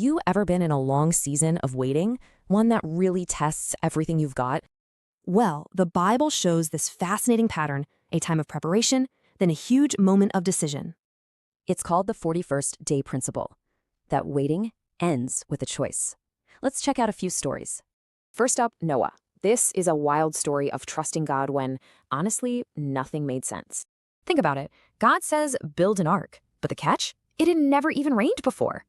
you ever been in a long season of waiting, one that really tests everything you've got? Well, the Bible shows this fascinating pattern, a time of preparation, then a huge moment of decision. It's called the 41st day principle, that waiting ends with a choice. Let's check out a few stories. First up, Noah. This is a wild story of trusting God when, honestly, nothing made sense. Think about it. God says, build an ark, but the catch? It had never even rained before.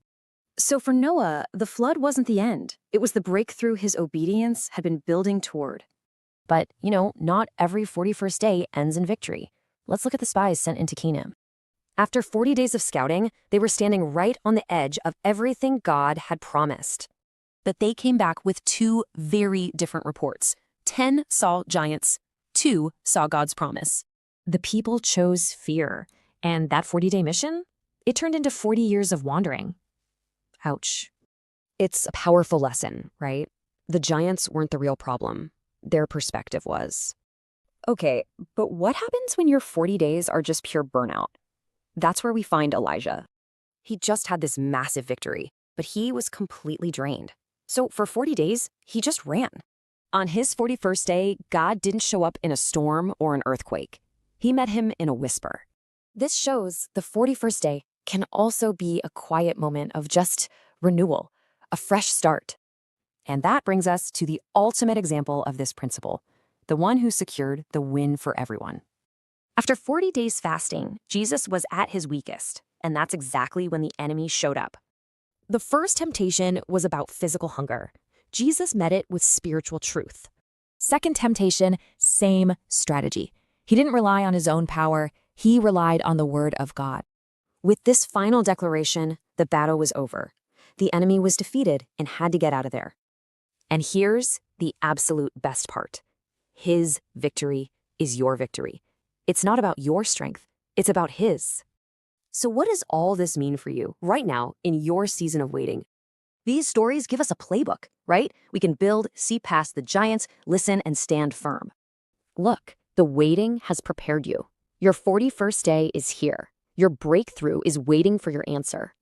So for Noah, the flood wasn't the end. It was the breakthrough his obedience had been building toward. But, not every 41st day ends in victory. Let's look at the spies sent into Canaan. After 40 days of scouting, they were standing right on the edge of everything God had promised. But they came back with two very different reports. 10 saw giants, 2 saw God's promise. The people chose fear, and that 40-day mission, it turned into 40 years of wandering. Ouch. It's a powerful lesson, right? The giants weren't the real problem. Their perspective was. Okay, but what happens when your 40 days are just pure burnout? That's where we find Elijah. He just had this massive victory, but he was completely drained. So for 40 days, he just ran. On his 41st day, God didn't show up in a storm or an earthquake. He met him in a whisper. This shows the 41st day can also be a quiet moment of just renewal, a fresh start. And that brings us to the ultimate example of this principle, the one who secured the win for everyone. After 40 days fasting, Jesus was at his weakest, and that's exactly when the enemy showed up. The first temptation was about physical hunger. Jesus met it with spiritual truth. Second temptation, same strategy. He didn't rely on his own power. He relied on the word of God. With this final declaration, the battle was over. The enemy was defeated and had to get out of there. And here's the absolute best part. His victory is your victory. It's not about your strength. It's about his. So what does all this mean for you right now in your season of waiting? These stories give us a playbook, right? We can build, see past the giants, listen, and stand firm. Look, the waiting has prepared you. Your 41st day is here. Your breakthrough is waiting for your answer.